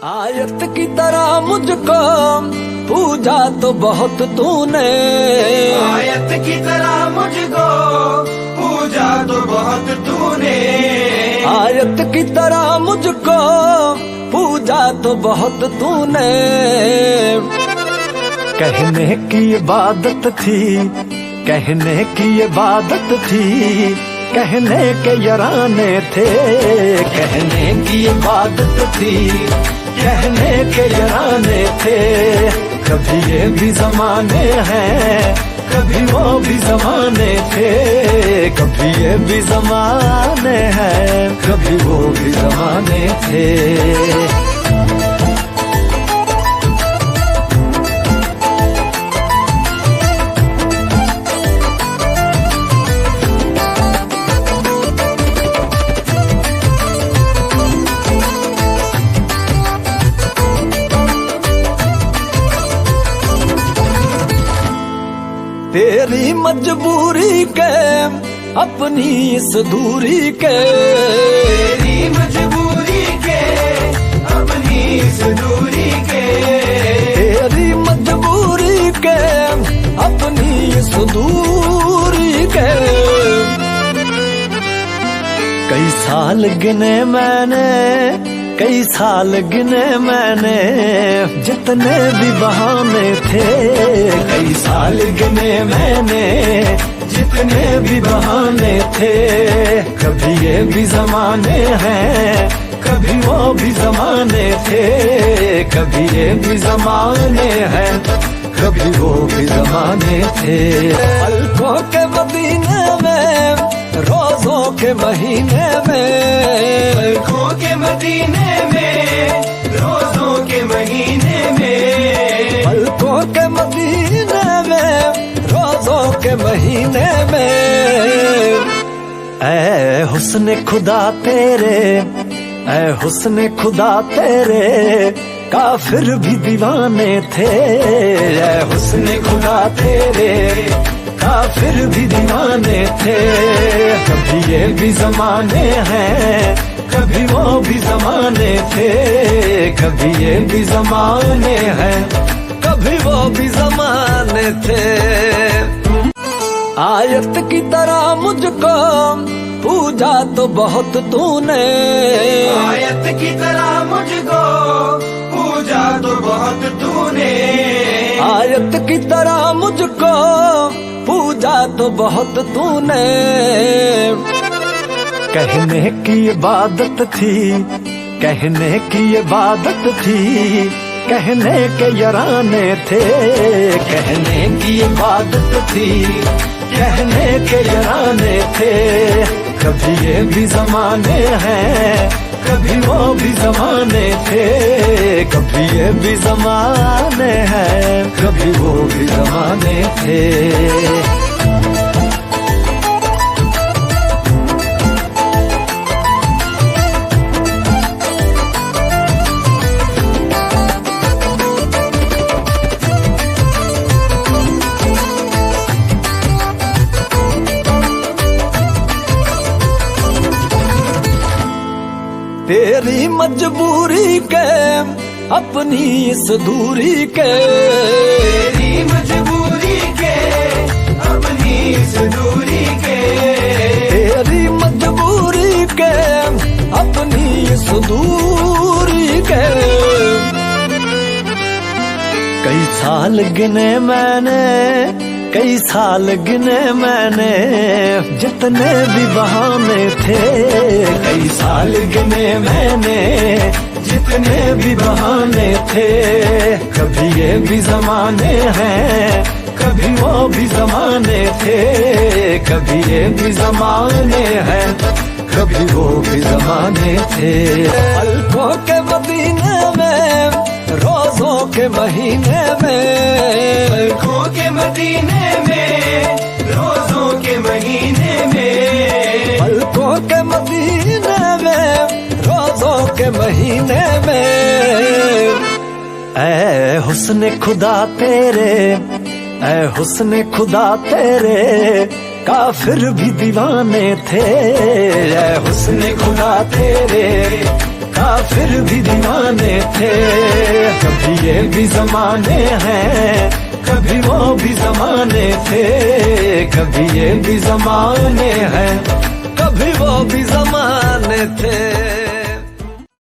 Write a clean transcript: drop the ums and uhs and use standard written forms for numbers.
आयत की तरह मुझको पूजा तो बहुत तूने, आयत की तरह मुझको पूजा तो बहुत तूने, आयत की तरह मुझको पूजा तो बहुत तूने। कहने की इबादत थी, कहने की इबादत थी, कहने के यराने थे, कहने की इबादत थी, कहने के यराने थे। कभी ये भी जमाने हैं, कभी वो भी जमाने थे, कभी ये भी जमाने हैं, कभी वो भी जमाने थे। तेरी मजबूरी के अपनी इस दूरी के, तेरी मजबूरी के अपनी इस दूरी के, तेरी मजबूरी के अपनी इस दूरी के। कई साल गिने मैंने, कई साल गिने मैंने, जितने भी बहाने थे, कई साल गिने मैंने, जितने भी बहाने थे। कभी ये भी जमाने हैं, कभी वो भी जमाने थे, कभी ये भी जमाने हैं, कभी वो भी जमाने थे। पलकों के मदीने में, रोजों के महीने में, पलकों के मदीने में, रोजों के महीने में, पलकों के मदीने में, रोजों के महीने में। ऐ हुस्न खुदा तेरे, ऐ हुस्न खुदा तेरे, काफिर भी दीवाने थे। ऐ हुस्न खुदा तेरे, काफिर भी दीवाने थे। कभी ये भी जमाने हैं, कभी वो भी जमाने थे, कभी ये भी जमाने हैं, कभी वो भी जमाने थे। आयत की तरह मुझको पूजा तो बहुत तूने, आयत की तरह मुझको पूजा तो बहुत तूने, आयत की तरह मुझको पूजा तो बहुत तूने। कहने की इबादत थी, कहने की इबादत थी, कहने के यराने थे, कहने की इबादत थी, कहने के यराने थे। कभी ये भी जमाने हैं, कभी वो भी जमाने थे, कभी ये भी जमाने हैं, कभी वो भी जमाने थे। तेरी मजबूरी के अपनी इस दूरी के, तेरी मजबूरी के अपनी इस दूरी के, तेरी मजबूरी के अपनी इस दूरी के। कई साल गिने मैंने, कई साल गिने मैंने, जितने भी बहाने थे, कई साल गिने मैंने, जितने भी बहाने थे। कभी ये भी जमाने हैं, कभी वो भी जमाने थे, कभी ये भी जमाने हैं, कभी वो भी जमाने थे। पलकों के मदीने में, रोजों के महीने में, पलकों के मदीने में, रोजों के महीने में, पलकों के मदीने में, रोजों के महीने में। ऐ हुस्न खुदा तेरे, ऐ हुस्न खुदा तेरे, काफिर भी दीवाने थे। ऐ हुस्न खुदा तेरे, काफिर भी दीवाने थे। थे। कभी ये भी जमाने हैं, कभी वो भी जमाने थे। कभी ये भी जमाने हैं, कभी वो भी जमाने थे।